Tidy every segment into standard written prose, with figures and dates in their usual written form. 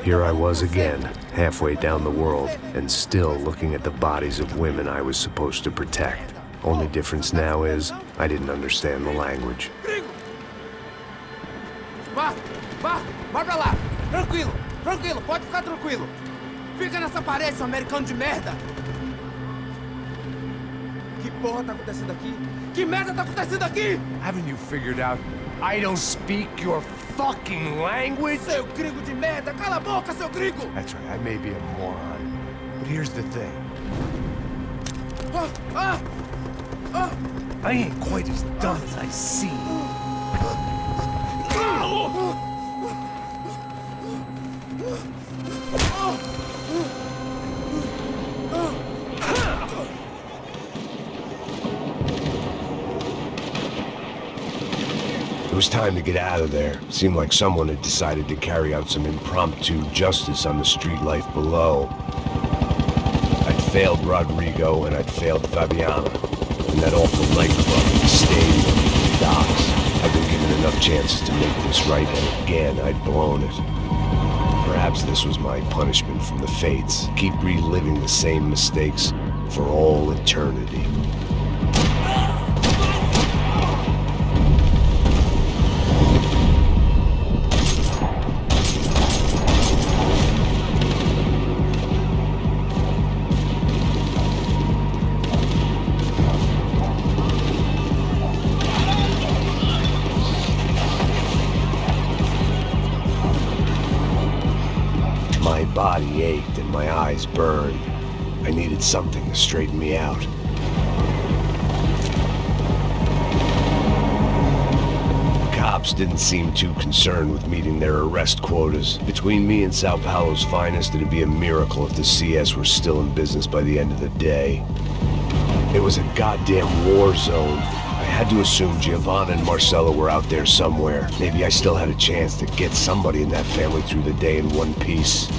Here I was again, halfway down the world, and still looking at the bodies of women I was supposed to protect. Only difference now is, I didn't understand the language. Vá pra lá! Tranquilo, pode ficar tranquilo! Fica nessa parede, seu americano de merda! Que porra tá acontecendo aqui? Que merda tá acontecendo aqui? Haven't you figured out I don't speak your fucking language? Seu gringo de merda! Cala a boca, seu gringo! That's right, I may be a moron, but here's the thing. I ain't quite as dumb as I seem. It was time to get out of there. Seemed like someone had decided to carry out some impromptu justice on the street life below. I'd failed Rodrigo and I'd failed Fabiana. And that awful nightclub, the stadium, the docks. I'd been given enough chances to make this right, and again I'd blown it. Perhaps this was my punishment from the fates. Keep reliving the same mistakes for all eternity. My body ached and my eyes burned. I needed something to straighten me out. Cops didn't seem too concerned with meeting their arrest quotas. Between me and Sao Paulo's finest, it'd be a miracle if the CS were still in business by the end of the day. It was a goddamn war zone. I had to assume Giovanna and Marcelo were out there somewhere. Maybe I still had a chance to get somebody in that family through the day in one piece.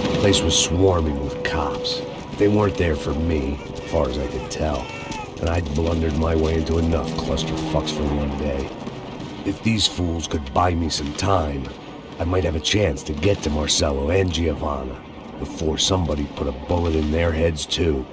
The place was swarming with cops. They weren't there for me, as far as I could tell, and I'd blundered my way into enough clusterfucks for one day. If these fools could buy me some time, I might have a chance to get to Marcelo and Giovanna before somebody put a bullet in their heads too.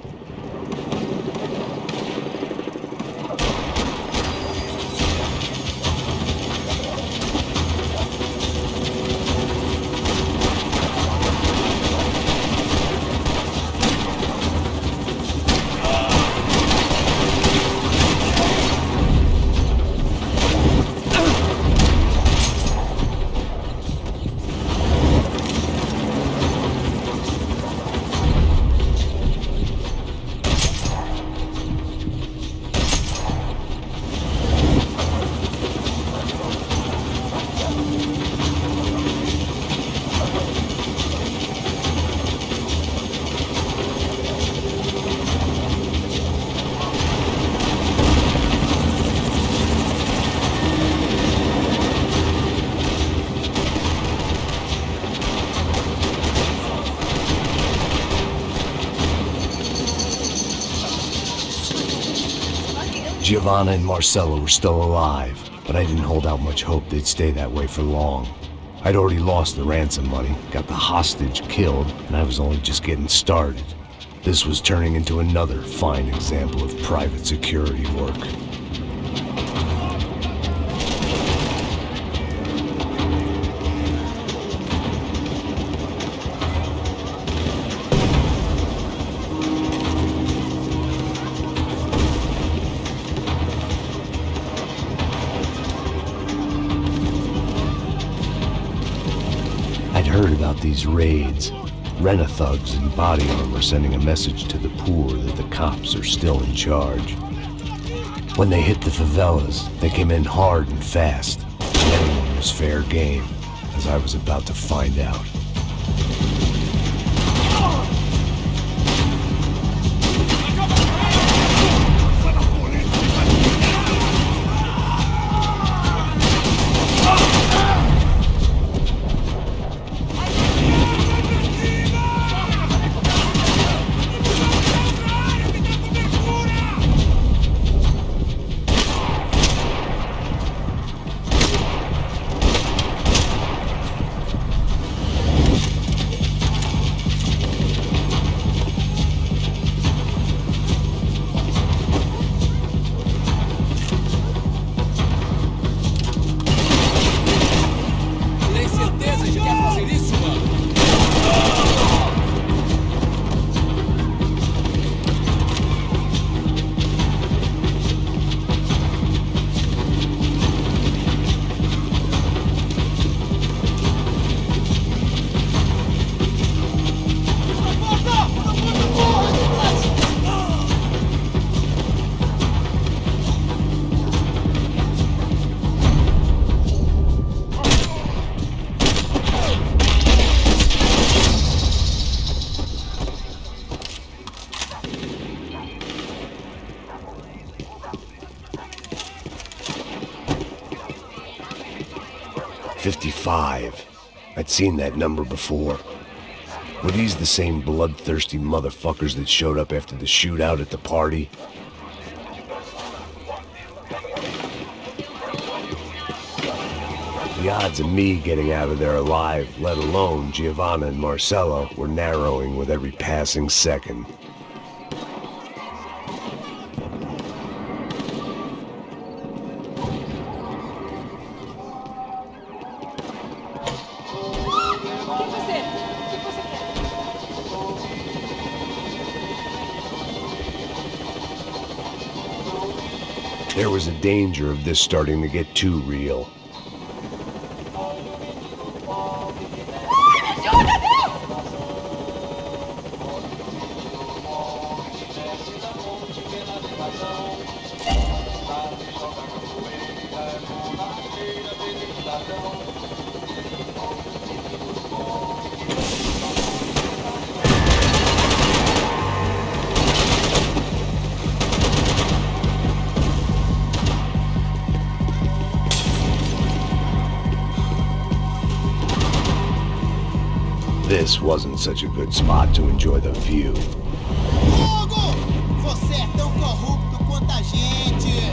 Giovanna and Marcelo were still alive, but I didn't hold out much hope they'd stay that way for long. I'd already lost the ransom money, got the hostage killed, and I was only just getting started. This was turning into another fine example of private security work. heard about these raids. Rent-a-thugs in body armor sending a message to the poor that the cops are still in charge. When they hit the favelas, they came in hard and fast. And anyone was fair game, as I was about to find out. "55. I'd seen that number before. Were these the same bloodthirsty motherfuckers that showed up after the shootout at the party? The odds of me getting out of there alive, let alone Giovanna and Marcello, were narrowing with every passing second. There was a danger of this starting to get too real. This wasn't such a good spot to enjoy the view. Fogo! Você é tão corrupto quanto a gente!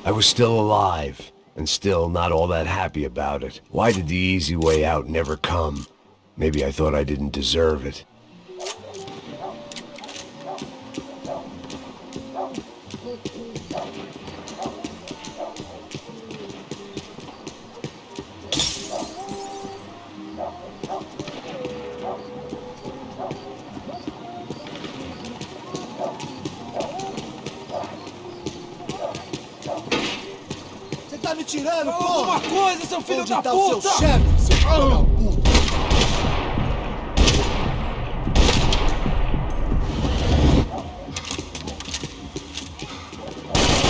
I was still alive, and still not all that happy about it. Why did the easy way out never come? Maybe I thought I didn't deserve it. Você tá me tirando, Fala porra! alguma coisa, seu filho Onde da tá o seu puta! chefe, seu filho da puta?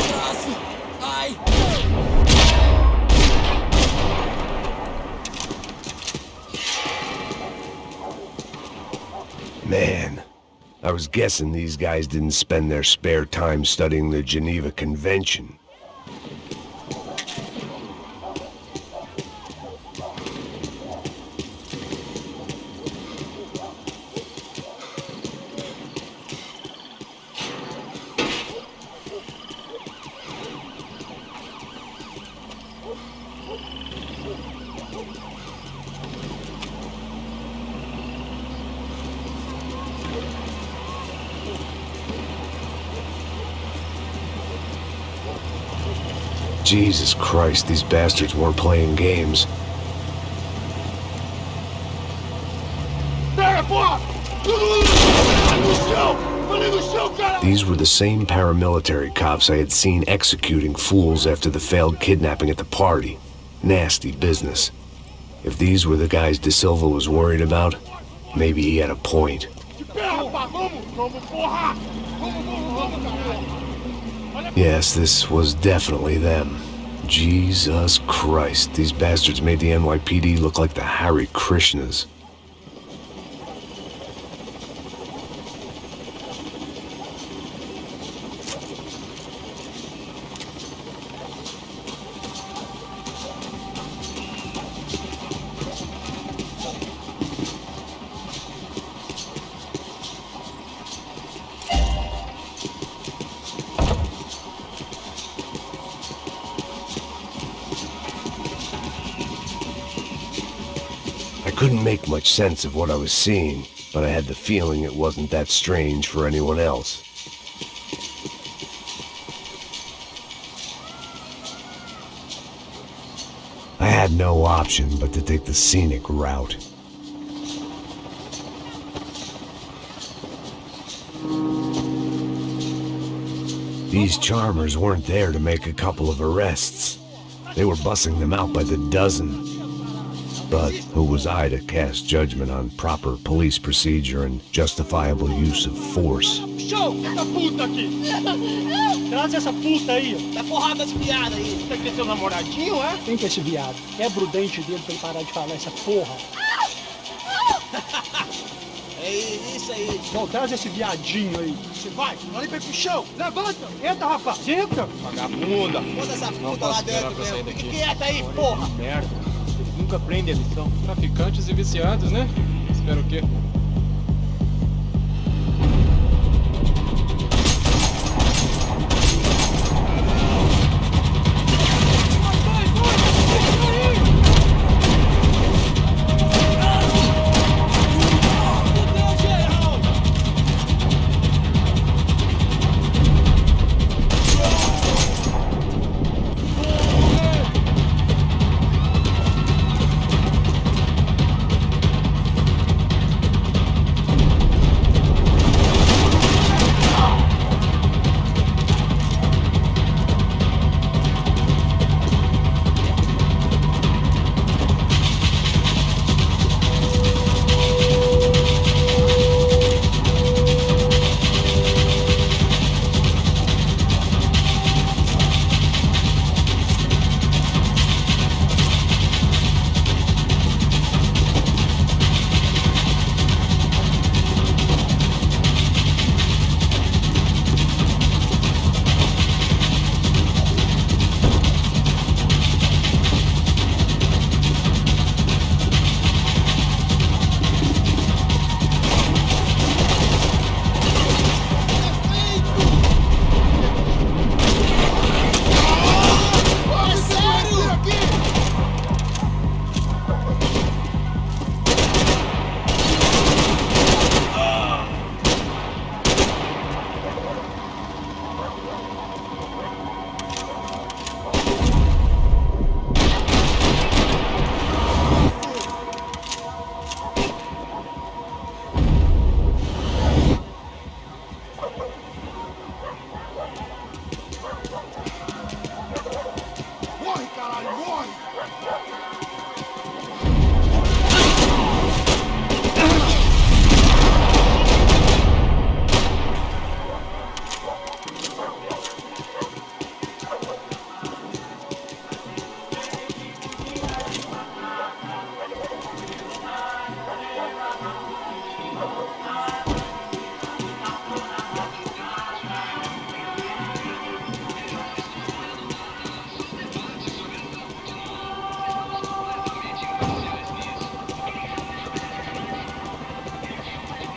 Braço! Ai! Man, I was guessing these guys didn't spend their spare time studying the Geneva Convention. Jesus Christ, these bastards weren't playing games. These were the same paramilitary cops I had seen executing fools after the failed kidnapping at the party. Nasty business. If these were the guys De Silva was worried about, maybe he had a point. Yes, this was definitely them. Jesus Christ, these bastards made the NYPD look like the Hare Krishnas. I couldn't make much sense of what I was seeing, but I had the feeling it wasn't that strange for anyone else. I had no option but to take the scenic route. These charmers weren't there to make a couple of arrests. They were bussing them out by the dozen. But who was I to cast judgment on proper police procedure and justifiable use of force? Show! Essa puta aqui! Traz essa puta aí! Dá porrada nesse viado aí! Você quer seu namoradinho, é? Quem que é esse viado? Quebra o dente dele pra ele parar de falar essa porra! É isso aí! Bom, traz esse viadinho aí! Você vai! Olha pra ir pro chão! Levanta! Entra, rapaz! Entra! Vagabunda! Bota essa Não puta lá posso esperar dentro pra sair mesmo! daqui. Fique quieta aí, porra! Merda! Eles nunca aprendem a lição. Traficantes e viciados, né? Espero o quê?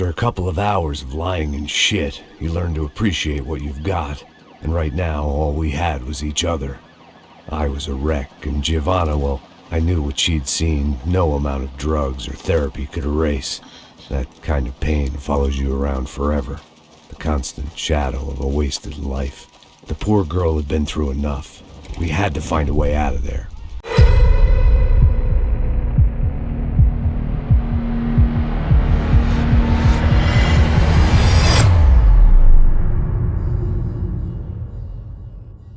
After a couple of hours of lying in shit, you learn to appreciate what you've got. And right now, all we had was each other. I was a wreck, and Giovanna, well, I knew what she'd seen no amount of drugs or therapy could erase. That kind of pain follows you around forever. The constant shadow of a wasted life. The poor girl had been through enough. We had to find a way out of there.